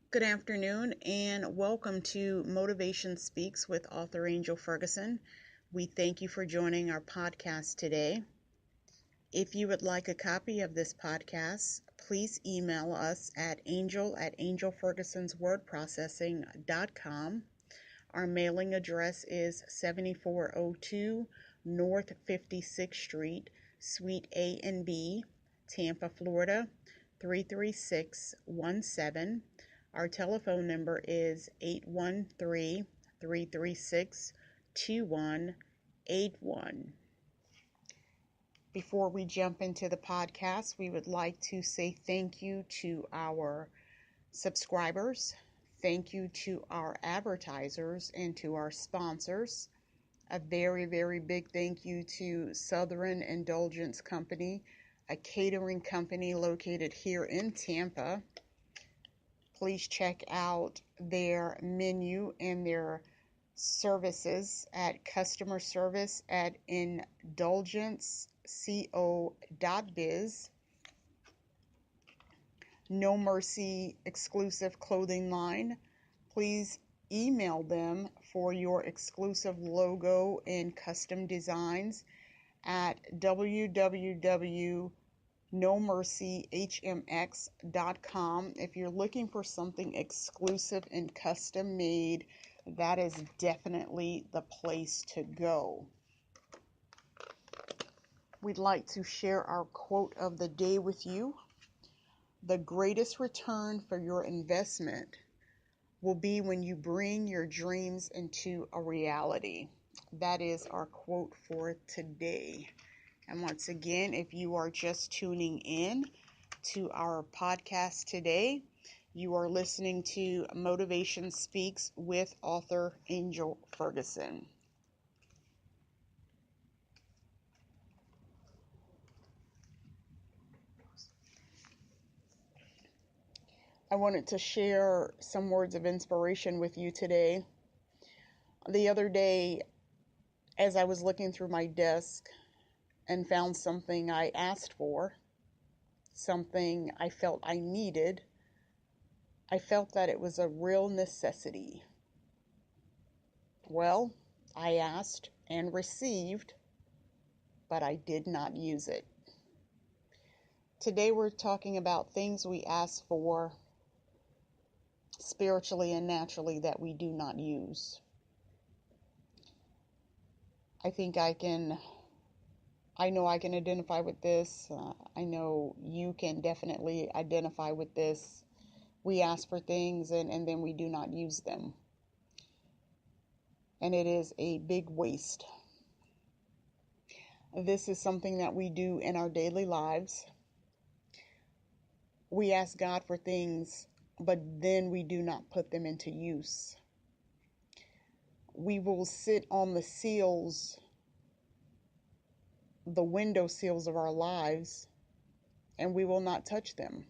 Good afternoon and welcome to Motivation Speaks with author Angel Ferguson. We thank you for joining our podcast today. If you would like a copy of this podcast, please email us at angel@angelfergusonswordprocessing.com. Our mailing address is 7402 North 56th Street, Suite A and B, Tampa, Florida, 33617. Our telephone number is 813-336-2181. Before we jump into the podcast, we would like to say thank you to our subscribers. Thank you to our advertisers and to our sponsors. A very, very big thank you to Southern Indulgence Company, a catering company located here in Tampa. Please check out their menu and their services at customer service at indulgenceco.biz. No Mercy exclusive clothing line. Please email them for your exclusive logo and custom designs at www.nomercyhmx.com. If you're looking for something exclusive and custom made, that is definitely the place to go. We'd like to share our quote of the day with you. The greatest return for your investment will be when you bring your dreams into a reality. That is our quote for today. And once again, if you are just tuning in to our podcast today, you are listening to Motivation Speaks with author Angel Ferguson. I wanted to share some words of inspiration with you today. The other day, as I was looking through my desk and found something I asked for, something I felt I needed, I felt that it was a real necessity. Well, I asked and received, but I did not use it. Today we're talking about things we ask for spiritually and naturally that we do not use. I know I can identify with this. I know you can definitely identify with this. We ask for things and then we do not use them. And it is a big waste. This is something that we do in our daily lives. We ask God for things, but then we do not put them into use. We will sit on the window sills of our lives, and we will not touch them,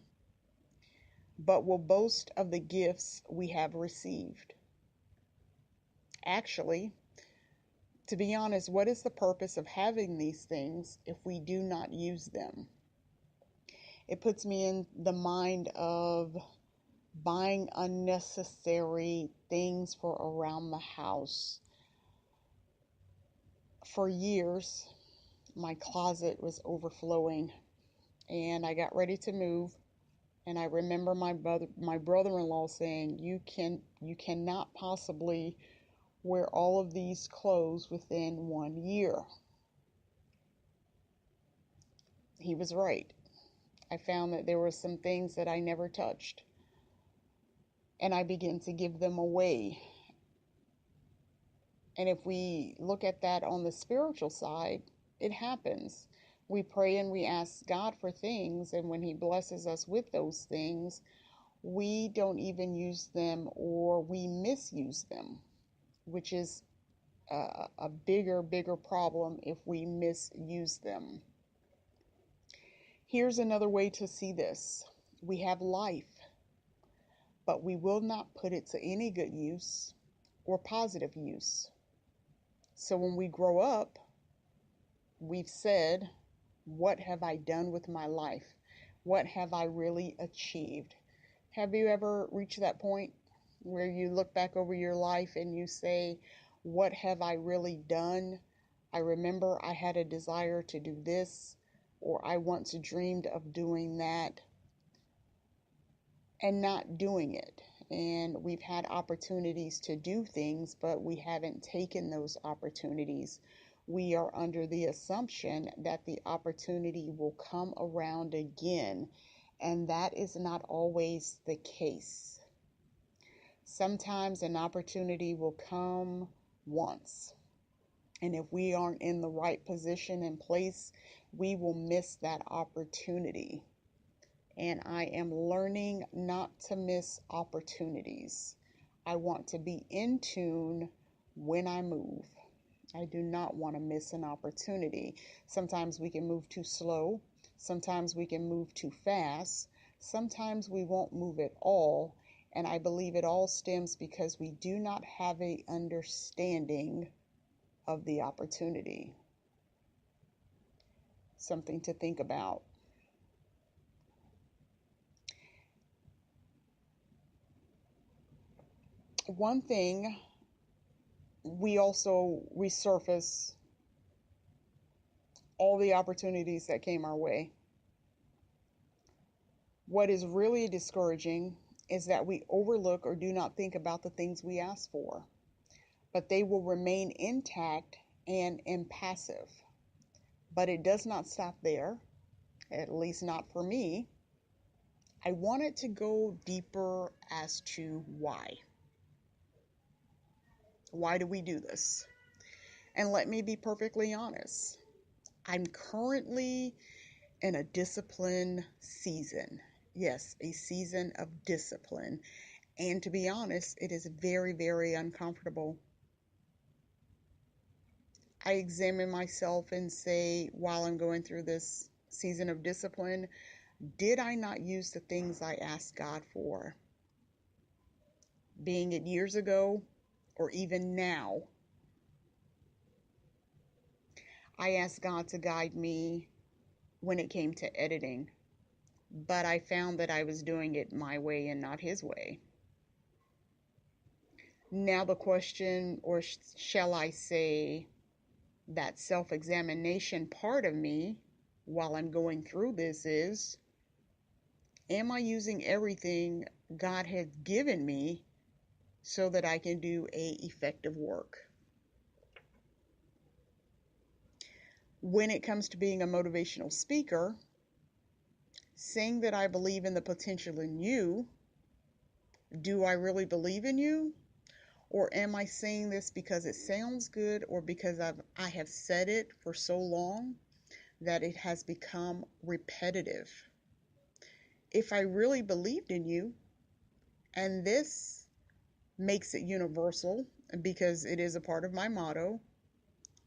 but will boast of the gifts we have received. Actually, to be honest, what is the purpose of having these things if we do not use them? It puts me in the mind of buying unnecessary things for around the house. For years, my closet was overflowing, and I got ready to move. And I remember my brother-in-law saying, "You cannot possibly wear all of these clothes within 1 year." He was right. I found that there were some things that I never touched, and I began to give them away. And if we look at that on the spiritual side, it happens. We pray and we ask God for things, and when He blesses us with those things, we don't even use them, or we misuse them, which is a bigger problem if we misuse them. Here's another way to see this. We have life, but we will not put it to any good use or positive use. So when we grow up, we've said, what have I done with my life? What have I really achieved? Have you ever reached that point where you look back over your life and you say, what have I really done? I remember I had a desire to do this, or I once dreamed of doing that, and not doing it. And we've had opportunities to do things, but we haven't taken those opportunities. We are under the assumption that the opportunity will come around again, and that is not always the case. Sometimes an opportunity will come once, and if we aren't in the right position and place, we will miss that opportunity. And I am learning not to miss opportunities. I want to be in tune when I move. I do not want to miss an opportunity. Sometimes we can move too slow. Sometimes we can move too fast. Sometimes we won't move at all. And I believe it all stems because we do not have an understanding of the opportunity. Something to think about. One thing, we also resurface all the opportunities that came our way. What is really discouraging is that we overlook or do not think about the things we ask for, but they will remain intact and impassive. But it does not stop there, at least not for me. I wanted to go deeper as to why. Why do we do this? And let me be perfectly honest. I'm currently in a discipline season. Yes, a season of discipline. And to be honest, it is very, very uncomfortable. I examine myself and say, while I'm going through this season of discipline, did I not use the things I asked God for? Being it years ago or even now, I asked God to guide me when it came to editing, but I found that I was doing it my way and not His way. Now the question, or shall I say, that self-examination part of me while I'm going through this is, am I using everything God has given me so that I can do a effective work? When it comes to being a motivational speaker, saying that I believe in the potential in you, do I really believe in you? Or am I saying this because it sounds good or because I have said it for so long that it has become repetitive? If I really believed in you, and this makes it universal because it is a part of my motto,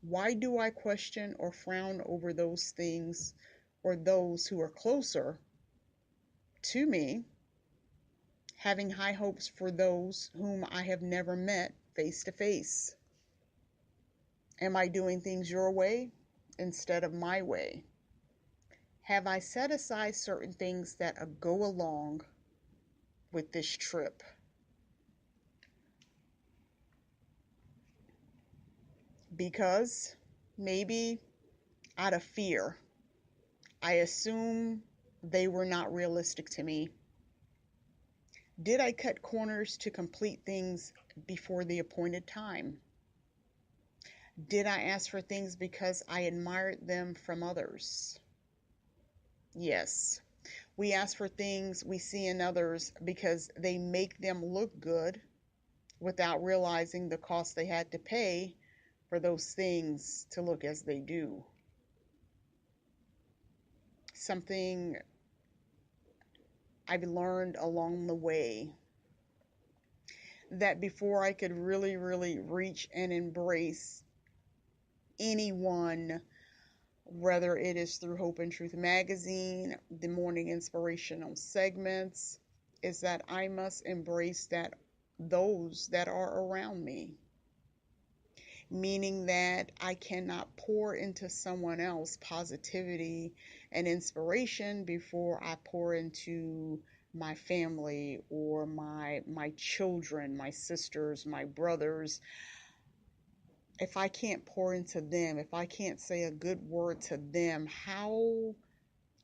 why do I question or frown over those things or those who are closer to me, having high hopes for those whom I have never met face to face? Am I doing things your way instead of my way? Have I set aside certain things that go along with this trip? Because maybe out of fear, I assume they were not realistic to me. Did I cut corners to complete things before the appointed time? Did I ask for things because I admired them from others? Yes. We ask for things we see in others because they make them look good without realizing the cost they had to pay for those things to look as they do. Something I've learned along the way, that before I could really, really reach and embrace anyone, whether it is through Hope and Truth magazine, the morning inspirational segments, is that I must embrace that those that are around me. Meaning that I cannot pour into someone else positivity and inspiration before I pour into my family or my children, my sisters, my brothers, if I can't pour into them, if I can't say a good word to them, how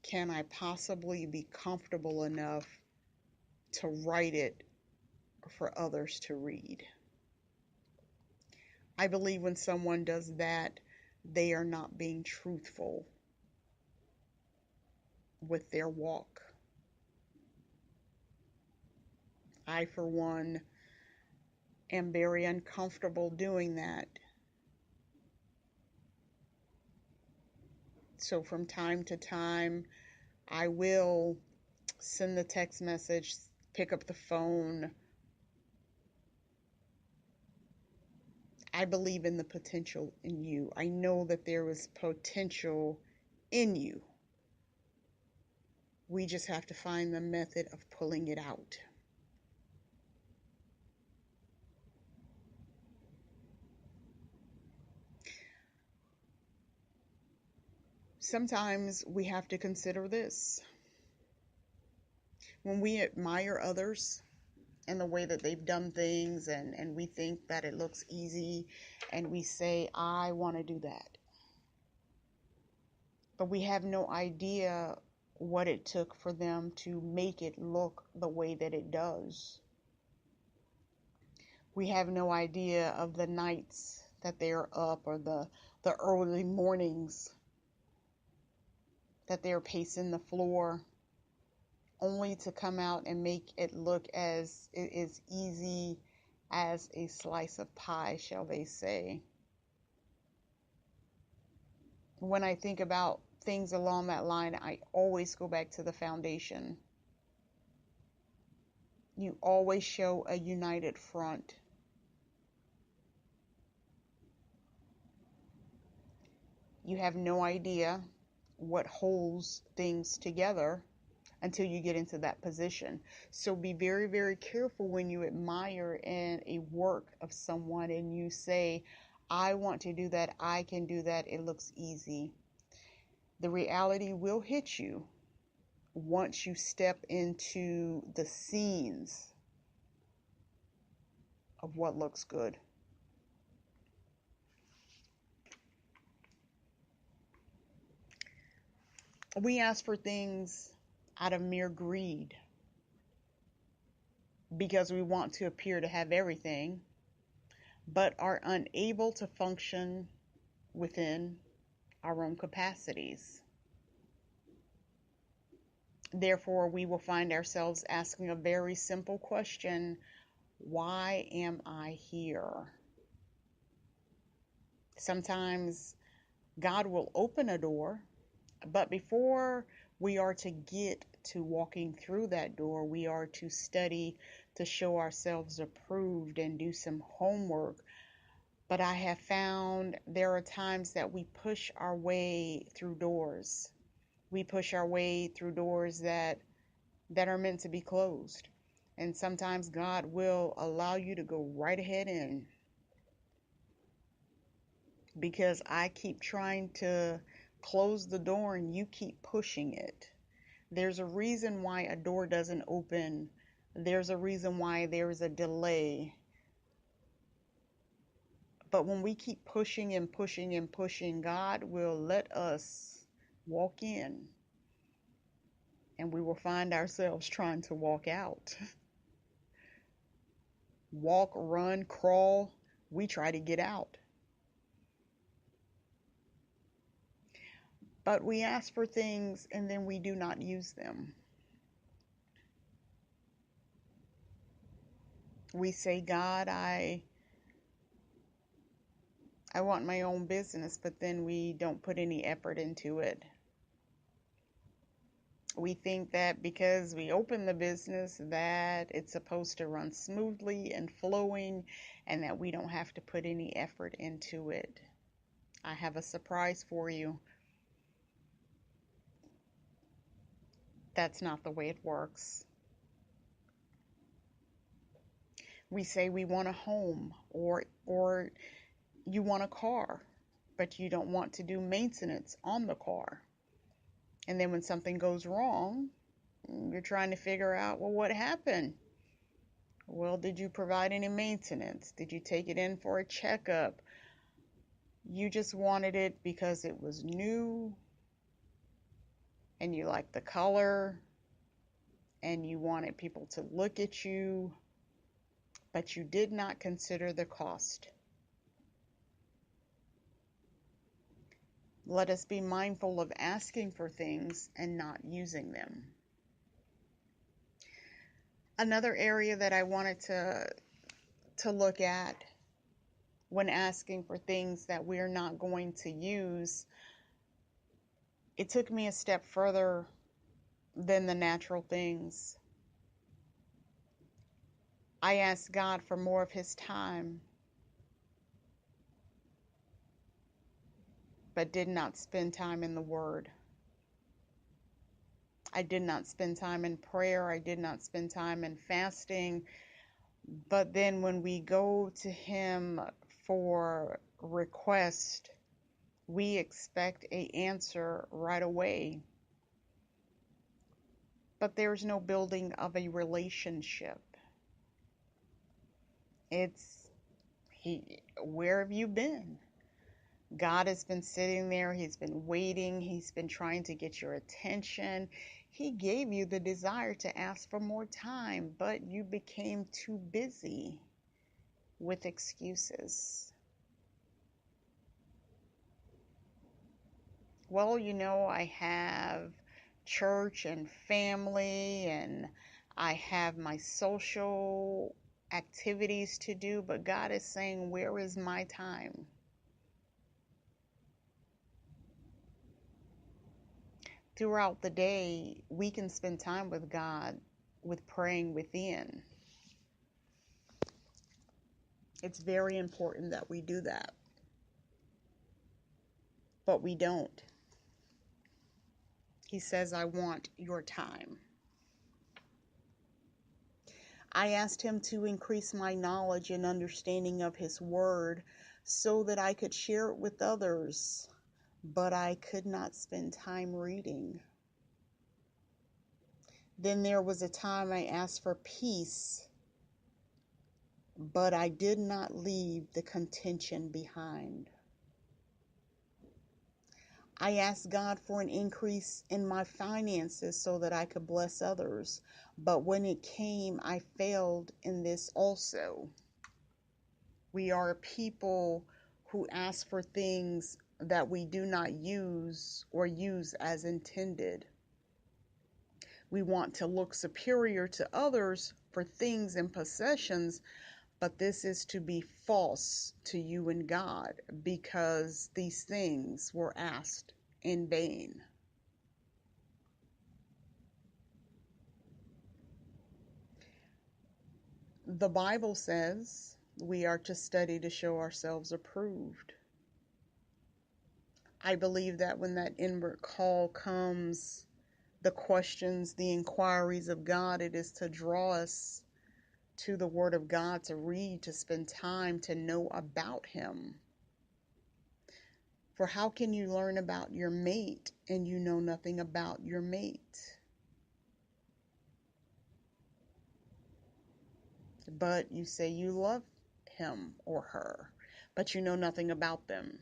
can I possibly be comfortable enough to write it for others to read? I believe when someone does that, they are not being truthful with their walk. I, for one, am very uncomfortable doing that. So from time to time, I will send the text message, pick up the phone. I believe in the potential in you. I know that there is potential in you. We just have to find the method of pulling it out. Sometimes we have to consider this. When we admire others and the way that they've done things, and we think that it looks easy, and we say, I want to do that. But we have no idea what it took for them to make it look the way that it does. We have no idea of the nights that they're up, or the early mornings that they're pacing the floor, only to come out and make it look as easy as a slice of pie, shall they say. When I think about things along that line, I always go back to the foundation. You always show a united front. You have no idea what holds things together until you get into that position. So be very, very careful when you admire in a work of someone and you say, I want to do that, I can do that, it looks easy. The reality will hit you once you step into the scenes of what looks good. We ask for things out of mere greed because we want to appear to have everything, but are unable to function within our own capacities. Therefore, we will find ourselves asking a very simple question: why am I here? Sometimes God will open a door, but before we are to get to walking through that door, we are to study, to show ourselves approved and do some homework. But I have found there are times that we push our way through doors. We push our way through doors that are meant to be closed. And sometimes God will allow you to go right ahead in, because I keep trying to close the door and you keep pushing it. There's a reason why a door doesn't open. There's a reason why there's a delay. But when we keep pushing and pushing and pushing, God will let us walk in, and we will find ourselves trying to walk out. Walk, run, crawl, we try to get out. But we ask for things and then we do not use them. We say, God, I want my own business, but then we don't put any effort into it. We think that because we open the business that it's supposed to run smoothly and flowing, and that we don't have to put any effort into it. I have a surprise for you. That's not the way it works. We say we want a home, or you want a car, but you don't want to do maintenance on the car. And then when something goes wrong, You're trying to figure out, well, what happened? Well, did you provide any maintenance? Did you take it in for a checkup? You just wanted it because it was new and you liked the color and you wanted people to look at you, but you did not consider the cost. Let us be mindful of asking for things and not using them. Another area that I wanted to look at when asking for things that we're not going to use, it took me a step further than the natural things. I asked God for more of His time, but did not spend time in the Word. I did not spend time in prayer. I did not spend time in fasting. But then when we go to Him for request, we expect an answer right away. But there's no building of a relationship. Where have you been? God has been sitting there. He's been waiting. He's been trying to get your attention. He gave you the desire to ask for more time, but you became too busy with excuses. Well, I have church and family, and I have my social activities to do, but God is saying, where is my time? Throughout the day, we can spend time with God with praying within. It's very important that we do that. But we don't. He says, I want your time. I asked Him to increase my knowledge and understanding of His Word so that I could share it with others, but I could not spend time reading. Then there was a time I asked for peace, but I did not leave the contention behind. I asked God for an increase in my finances so that I could bless others, but when it came, I failed in this also. We are people who ask for things that we do not use or use as intended. We want to look superior to others for things and possessions, but this is to be false to you and God, because these things were asked in vain. The Bible says we are to study to show ourselves approved. I believe that when that inward call comes, the questions, the inquiries of God, it is to draw us to the Word of God, to read, to spend time, to know about Him. For how can you learn about your mate and you know nothing about your mate? But you say you love him or her, but you know nothing about them.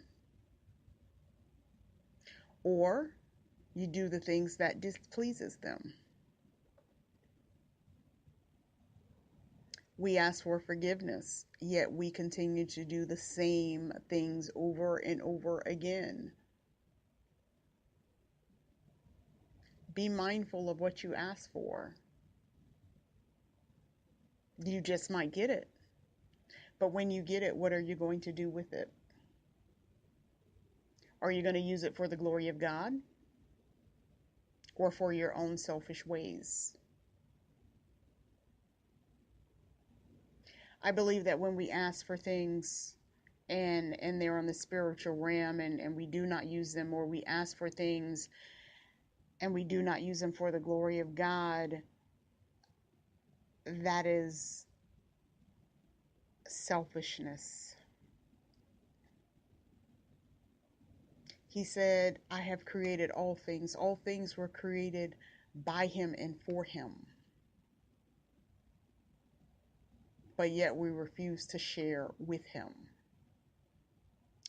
Or you do the things that displeases them. We ask for forgiveness, yet we continue to do the same things over and over again. Be mindful of what you ask for. You just might get it. But when you get it, what are you going to do with it? Are you going to use it for the glory of God or for your own selfish ways? I believe that when we ask for things and they're on the spiritual realm and we do not use them, or we ask for things and we do not use them for the glory of God, that is selfishness. He said, I have created all things. All things were created by him and for him. But yet we refuse to share with him.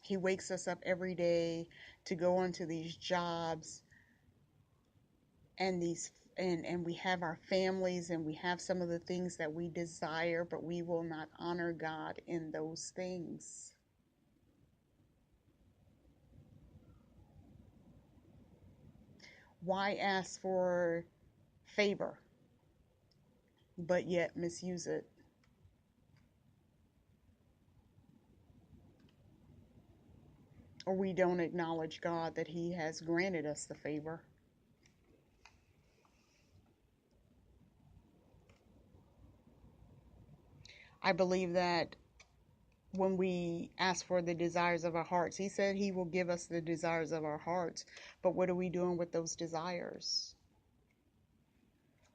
He wakes us up every day to go onto these jobs and we have our families and we have some of the things that we desire, but we will not honor God in those things. Why ask for favor, but yet misuse it? Or we don't acknowledge God that he has granted us the favor. I believe that when we ask for the desires of our hearts, he said he will give us the desires of our hearts. But what are we doing with those desires?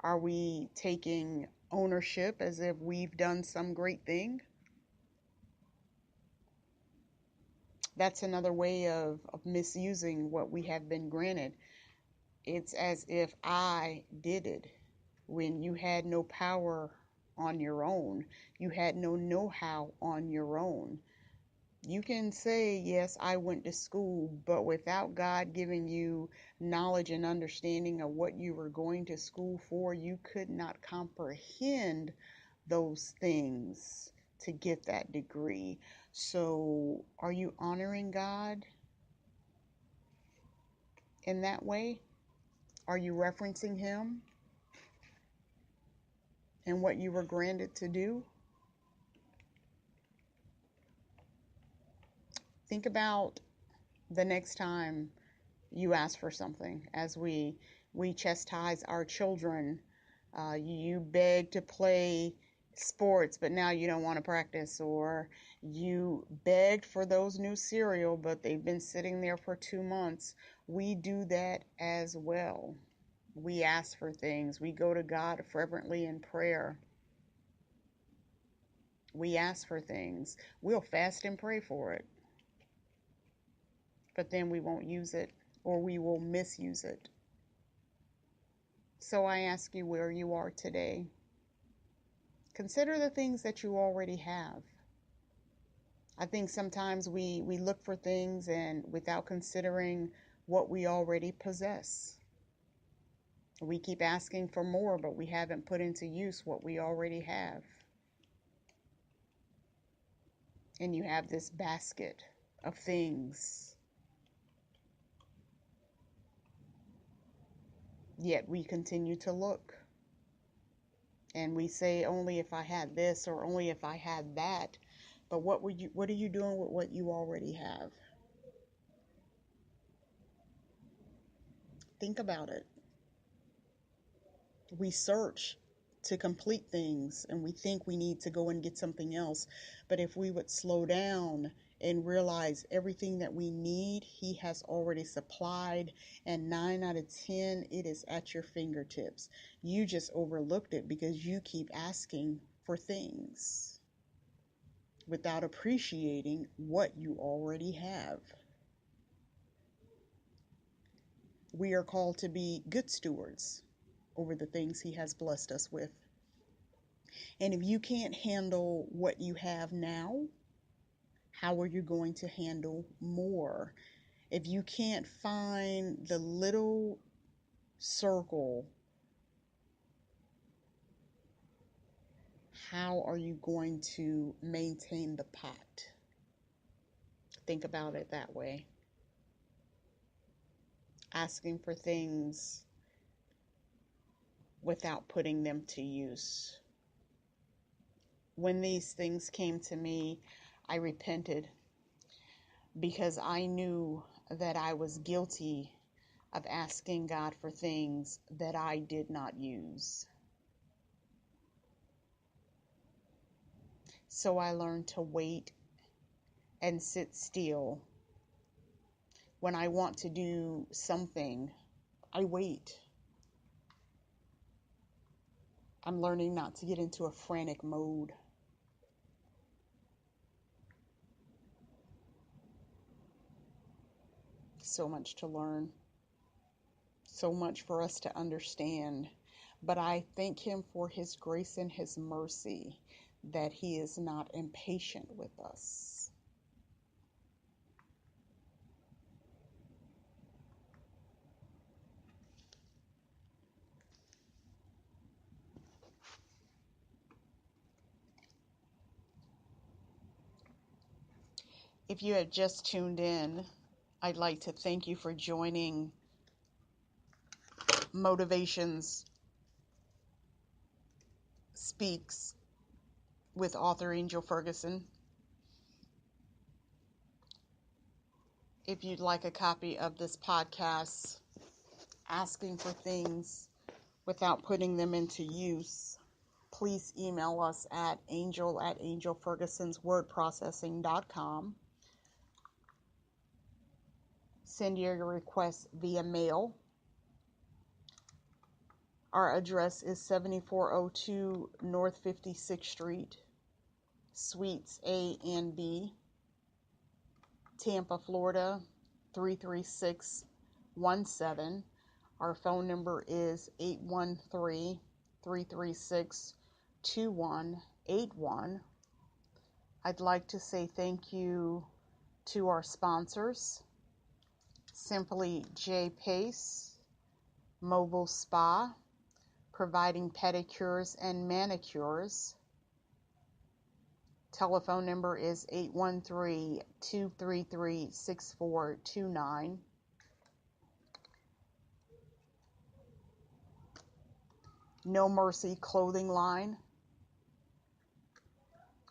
Are we taking ownership as if we've done some great thing? That's another way of misusing what we have been granted. It's as if I did it when you had no power on your own. You had no know-how on your own. You can say, yes, I went to school, but without God giving you knowledge and understanding of what you were going to school for, you could not comprehend those things to get that degree. So are you honoring God in that way? Are you referencing him and what you were granted to do? Think about the next time you ask for something. As we chastise our children, you beg to play sports, but now you don't want to practice, or you begged for those new cereal, but they've been sitting there for 2 months. We do that as well. We ask for things. We go to God fervently in prayer. We ask for things. We'll fast and pray for it, but then we won't use it, or we will misuse it. So I ask you where you are today. Consider the things that you already have. I think sometimes we look for things and without considering what we already possess. We keep asking for more, but we haven't put into use what we already have. And you have this basket of things. Yet we continue to look. And we say, only if I had this or only if I had that. But what are you doing with what you already have? Think about it. We search to complete things and we think we need to go and get something else. But if we would slow down and realize everything that we need, he has already supplied, and 9 out of 10, it is at your fingertips. You just overlooked it because you keep asking for things without appreciating what you already have. We are called to be good stewards over the things he has blessed us with. And if you can't handle what you have now, how are you going to handle more? If you can't find the little circle, how are you going to maintain the pot? Think about it that way. Asking for things without putting them to use. When these things came to me, I repented because I knew that I was guilty of asking God for things that I did not use. So I learned to wait and sit still. When I want to do something, I wait. I'm learning not to get into a frantic mode. So much to learn. so much for us to understand. But I thank Him for His grace and His mercy, that He is not impatient with us. If you have just tuned in, I'd like to thank you for joining Motivations Speaks with author Angel Ferguson. If you'd like a copy of this podcast, asking for things without putting them into use, please email us at angel@angelfergusonswordprocessing.com. Send your request via mail. Our address is 7402 North 56th Street, Suites A and B, Tampa, Florida, 33617. Our phone number is 813-336-2181. I'd like to say thank you to our sponsors, Simply J Pace, Mobile Spa, providing pedicures and manicures. Telephone number is 813-233-6429. No Mercy Clothing Line,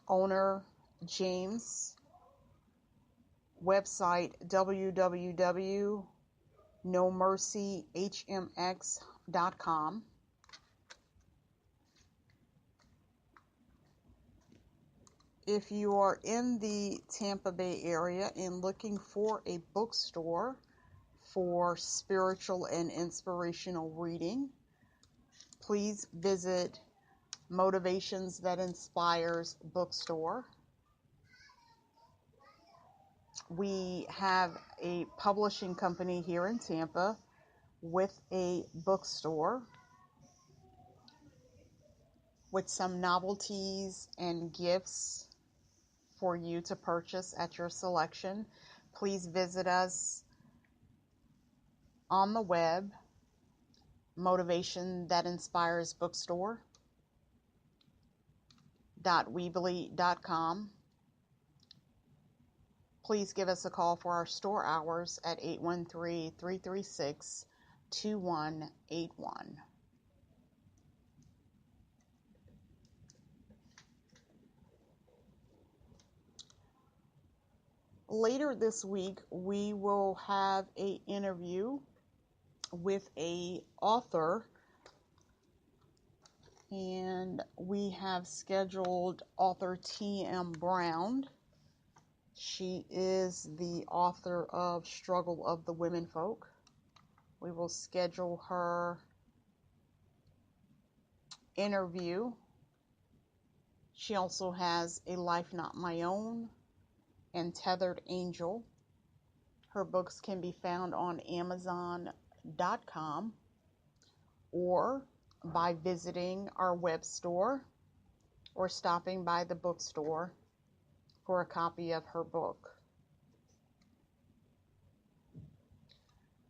owner James, website www.nomercyhmx.com. If you are in the Tampa Bay area and looking for a bookstore for spiritual and inspirational reading, please visit Motivations That Inspires Bookstore. We have a publishing company here in Tampa with a bookstore with some novelties and gifts for you to purchase at your selection. Please visit us on the web, Motivation That Inspires Bookstore.weebly.com. Please give us a call for our store hours at 813-336-2181. Later this week, we will have an interview with an author, and we have scheduled author T.M. Brown. She is the author of Struggle of the Womenfolk. We will schedule her interview. She also has A Life Not My Own and Tethered Angel. Her books can be found on Amazon.com or by visiting our web store or stopping by the bookstore for a copy of her book.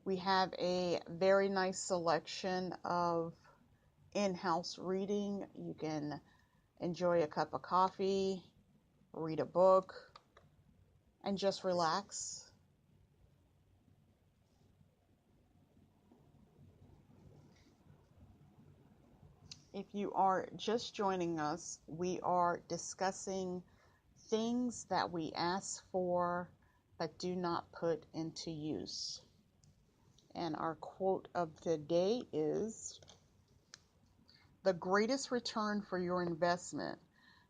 We have a very nice selection of in-house reading. You can enjoy a cup of coffee, read a book, and just relax. If you are just joining us, we are discussing things that we ask for but do not put into use. And our quote of the day is, "The greatest return for your investment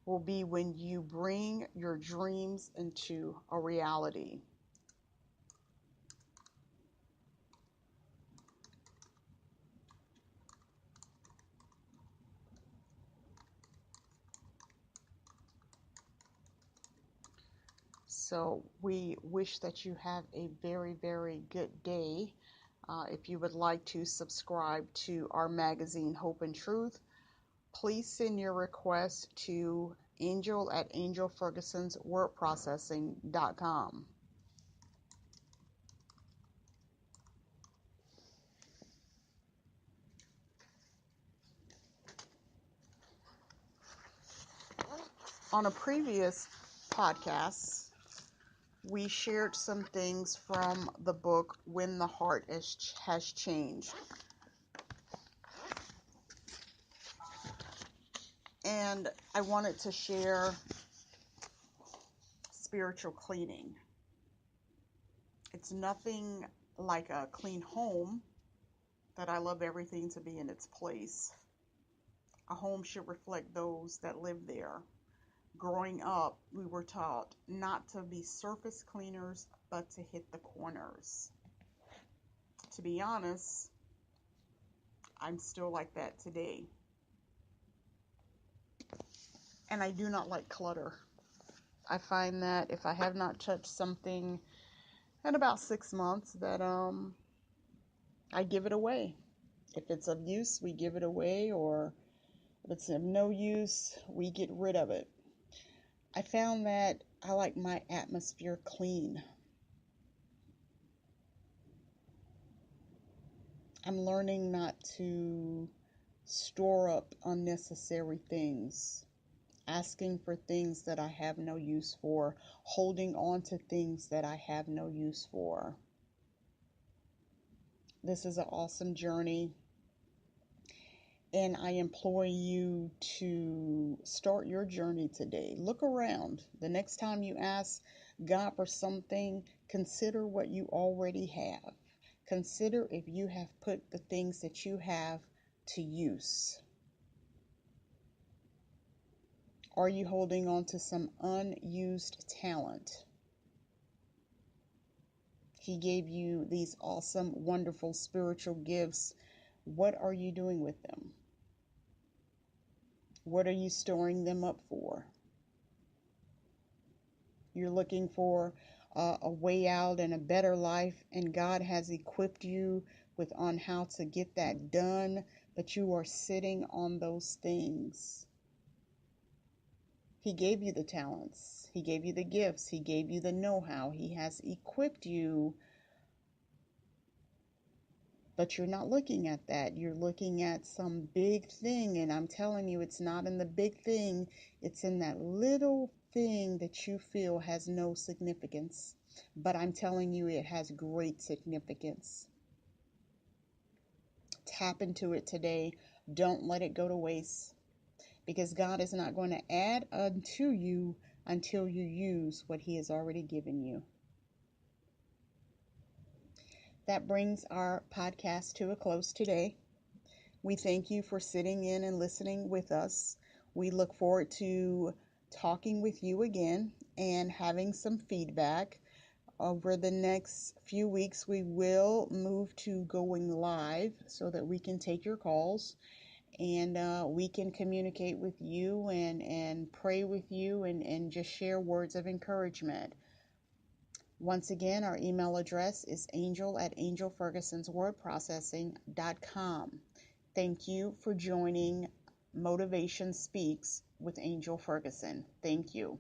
will be when you bring your dreams into a reality." So we wish that you have a very, very good day. If you would like to subscribe to our magazine, Hope and Truth, please send your request to angel at angelfergusonswordprocessing.com. On a previous podcast, we shared some things from the book When the Heart Has Changed. And I wanted to share spiritual cleaning. It's nothing like a clean home, that I love everything to be in its place. A home should reflect those that live there. Growing up, we were taught not to be surface cleaners, but to hit the corners. To be honest, I'm still like that today. And I do not like clutter. I find that if I have not touched something in about 6 months, that I give it away. If it's of use, we give it away, or if it's of no use, we get rid of it. I found that I like my atmosphere clean. I'm learning not to store up unnecessary things, asking for things that I have no use for, holding on to things that I have no use for. This is an awesome journey, and I implore you to start your journey today. Look around. The next time you ask God for something, consider what you already have. Consider if you have put the things that you have to use. Are you holding on to some unused talent? He gave you these awesome, wonderful spiritual gifts. What are you doing with them? What are you storing them up for? You're looking for a way out and a better life, and God has equipped you on how to get that done, but you are sitting on those things. He gave you the talents. He gave you the gifts. He gave you the know-how. He has equipped you, but you're not looking at that. You're looking at some big thing, and I'm telling you, it's not in the big thing. It's in that little thing that you feel has no significance. But I'm telling you, it has great significance. Tap into it today. Don't let it go to waste, because God is not going to add unto you until you use what He has already given you. That brings our podcast to a close today. We thank you for sitting in and listening with us. We look forward to talking with you again and having some feedback. Over the next few weeks, we will move to going live so that we can take your calls, and we can communicate with you and pray with you and just share words of encouragement. Once again, our email address is angel@angelfergusonswordprocessing.com. Thank you for joining Motivation Speaks with Angel Ferguson. Thank you.